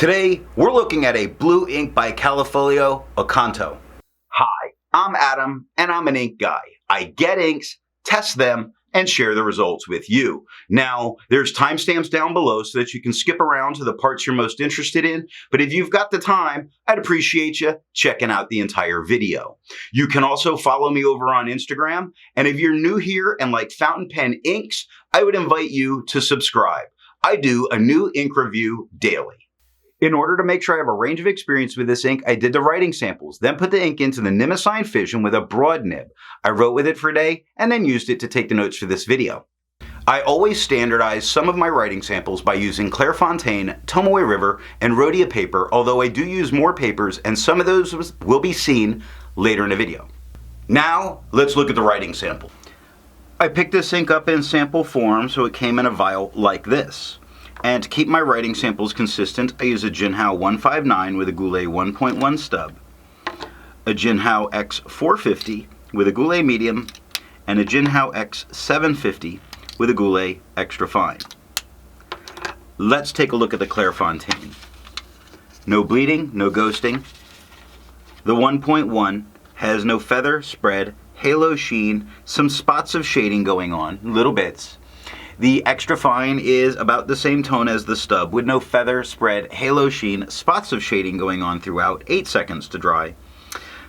Today, we're looking at a blue ink by Callifolio Oconto. Hi, I'm Adam, and I'm an ink guy. I get inks, test them, and share the results with you. Now, there's timestamps down below so that you can skip around to the parts you're most interested in, but if you've got the time, I'd appreciate you checking out the entire video. You can also follow me over on Instagram, and if you're new here and like fountain pen inks, I would invite you to subscribe. I do a new ink review daily. In order to make sure I have a range of experience with this ink, I did the writing samples, then put the ink into the Nimasine Fission with a broad nib. I wrote with it for a day, and then used it to take the notes for this video. I always standardize some of my writing samples by using Clairfontaine, Tomoe River, and Rhodia paper, although I do use more papers, and some of those will be seen later in the video. Now, let's look at the writing sample. I picked this ink up in sample form, so it came in a vial like this. And to keep my writing samples consistent, I use a Jinhao 159 with a Goulet 1.1 stub, a Jinhao X450 with a Goulet medium, and a Jinhao X750 with a Goulet extra fine. Let's take a look at the Clairfontaine. No bleeding, no ghosting. The 1.1 has no feather, spread, halo sheen, some spots of shading going on, little bits. The extra fine is about the same tone as the stub, with no feather, spread, halo sheen, spots of shading going on throughout, 8 seconds to dry.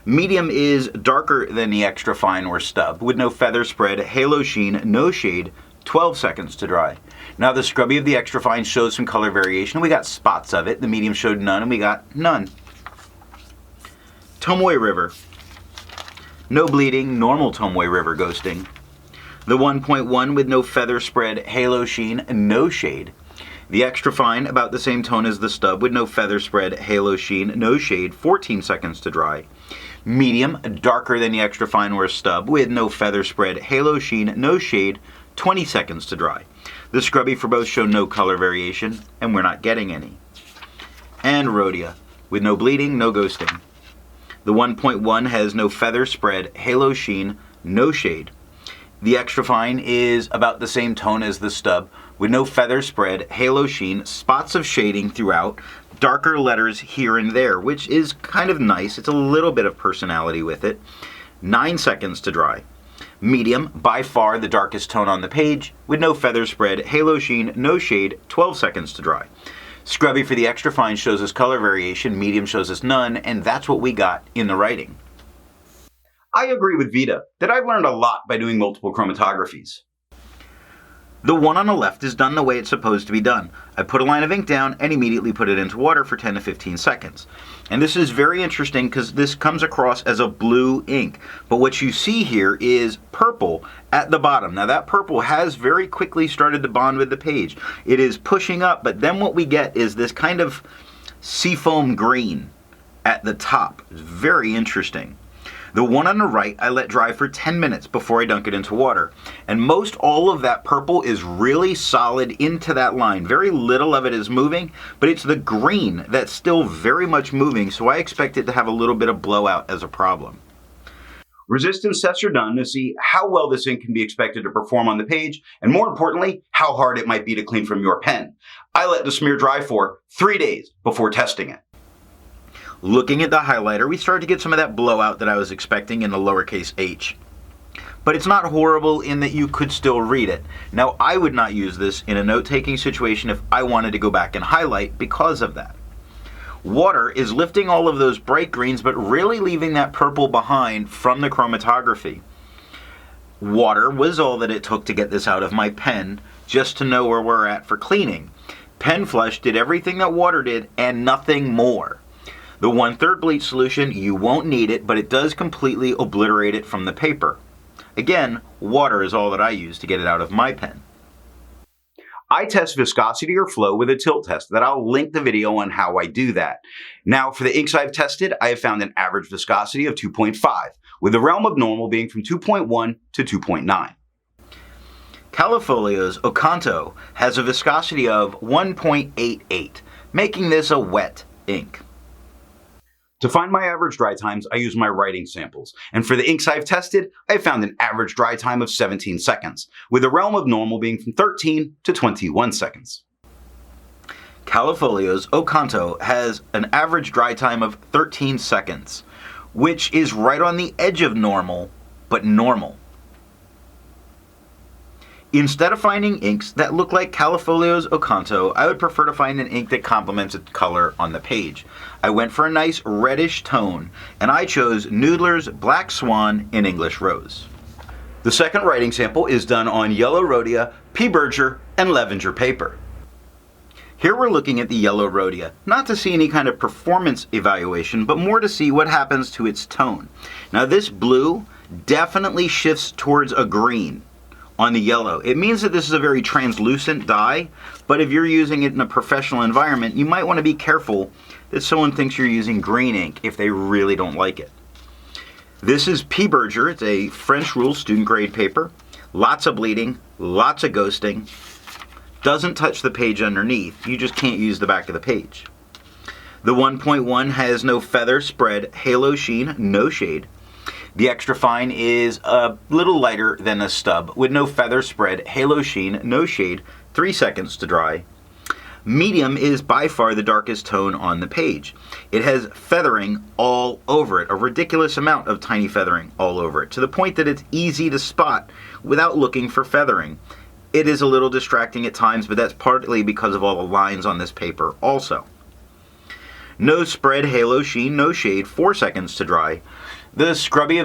Medium is darker than the extra fine or stub, with no feather, spread, halo sheen, no shade, 12 seconds to dry. Now the scrubby of the extra fine shows some color variation. We got spots of it. The medium showed none, and we got none. Tomoe River. No bleeding, normal Tomoe River ghosting. The 1.1 with no feather spread, halo sheen, no shade. The extra fine, about the same tone as the stub, with no feather spread, halo sheen, no shade, 14 seconds to dry. Medium, darker than the extra fine or stub, with no feather spread, halo sheen, no shade, 20 seconds to dry. The scrubby for both show no color variation, and we're not getting any. And Rhodia, with no bleeding, no ghosting. The 1.1 has no feather spread, halo sheen, no shade. The extra fine is about the same tone as the stub, with no feather spread, halo sheen, spots of shading throughout, darker letters here and there, which is kind of nice. It's a little bit of personality with it. 9 seconds to dry. Medium, by far the darkest tone on the page, with no feather spread, halo sheen, no shade, 12 seconds to dry. Scrubby for the extra fine shows us color variation, medium shows us none, and that's what we got in the writing. I agree with Vita that I've learned a lot by doing multiple chromatographies. The one on the left is done the way it's supposed to be done. I put a line of ink down and immediately put it into water for 10 to 15 seconds. And this is very interesting because this comes across as a blue ink. But what you see here is purple at the bottom. Now that purple has very quickly started to bond with the page. It is pushing up, but then what we get is this kind of seafoam green at the top. It's very interesting. The one on the right I let dry for 10 minutes before I dunk it into water. And most all of that purple is really solid into that line. Very little of it is moving, but it's the green that's still very much moving, so I expect it to have a little bit of blowout as a problem. Resistance tests are done to see how well this ink can be expected to perform on the page, and more importantly, how hard it might be to clean from your pen. I let the smear dry for 3 days before testing it. Looking at the highlighter, we started to get some of that blowout that I was expecting in the lowercase h. But it's not horrible in that you could still read it. Now, I would not use this in a note-taking situation if I wanted to go back and highlight because of that. Water is lifting all of those bright greens, but really leaving that purple behind from the chromatography. Water was all that it took to get this out of my pen, just to know where we're at for cleaning. Pen Flush did everything that water did and nothing more. The 1/3 bleach solution, you won't need it, but it does completely obliterate it from the paper. Again, water is all that I use to get it out of my pen. I test viscosity or flow with a tilt test that I'll link the video on how I do that. Now, for the inks I've tested, I have found an average viscosity of 2.5, with the realm of normal being from 2.1 to 2.9. Callifolio's Oconto has a viscosity of 1.88, making this a wet ink. To find my average dry times, I use my writing samples, and for the inks I've tested, I found an average dry time of 17 seconds, with the realm of normal being from 13 to 21 seconds. Callifolio's Oconto has an average dry time of 13 seconds, which is right on the edge of normal, but normal. Instead of finding inks that look like Callifolio's Oconto, I would prefer to find an ink that complements its color on the page. I went for a nice reddish tone, and I chose Noodler's Black Swan in English Rose. The second writing sample is done on yellow Rhodia, P. Berger, and Lavender paper. Here we're looking at the yellow Rhodia, not to see any kind of performance evaluation, but more to see what happens to its tone. Now this blue definitely shifts towards a green on the yellow. It means that this is a very translucent dye, but if you're using it in a professional environment, you might want to be careful that someone thinks you're using green ink if they really don't like it. This is P. Berger. It's a French rule student grade paper. Lots of bleeding, lots of ghosting. Doesn't touch the page underneath. You just can't use the back of the page. The 1.1 has no feather, spread, halo sheen, no shade. The extra fine is a little lighter than a stub, with no feather, spread, halo sheen, no shade, 3 seconds to dry. Medium is by far the darkest tone on the page. It has feathering all over it, a ridiculous amount of tiny feathering all over it, to the point that it's easy to spot without looking for feathering. It is a little distracting at times, but that's partly because of all the lines on this paper also. No spread, halo sheen, no shade, 4 seconds to dry. The scrubby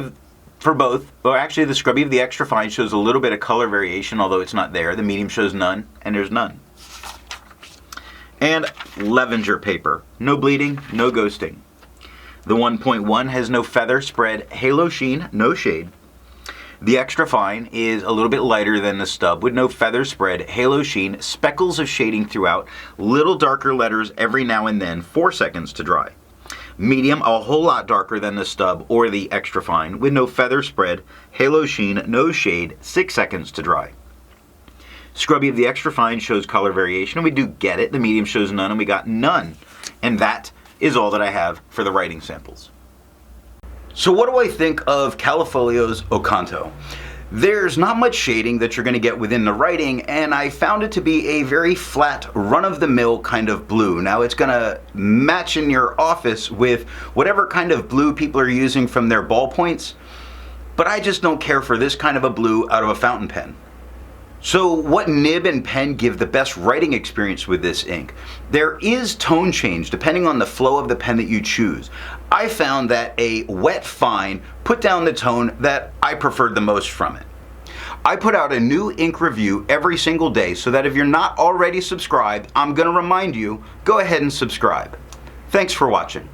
for both, or actually the scrubby of the extra fine shows a little bit of color variation, although it's not there. The medium shows none, and there's none. And Lavender paper. No bleeding, no ghosting. The 1.1 has no feather, spread, halo sheen, no shade. The extra fine is a little bit lighter than the stub, with no feather, spread, halo sheen, speckles of shading throughout, little darker letters every now and then, 4 seconds to dry. Medium, a whole lot darker than the stub or the extra fine, with no feather, spread, halo sheen, no shade, 6 seconds to dry. Scrubby of the extra fine shows color variation, and we do get it. The medium shows none, and we got none. And that is all that I have for the writing samples. So what do I think of Callifolio's Oconto? There's not much shading that you're going to get within the writing, and I found it to be a very flat, run-of-the-mill kind of blue. Now it's going to match in your office with whatever kind of blue people are using from their ballpoints, but I just don't care for this kind of a blue out of a fountain pen. So what nib and pen give the best writing experience with this ink? There is tone change depending on the flow of the pen that you choose. I found that a wet fine put down the tone that I preferred the most from it. I put out a new ink review every single day, so that if you're not already subscribed, I'm going to remind you, go ahead and subscribe. Thanks for watching.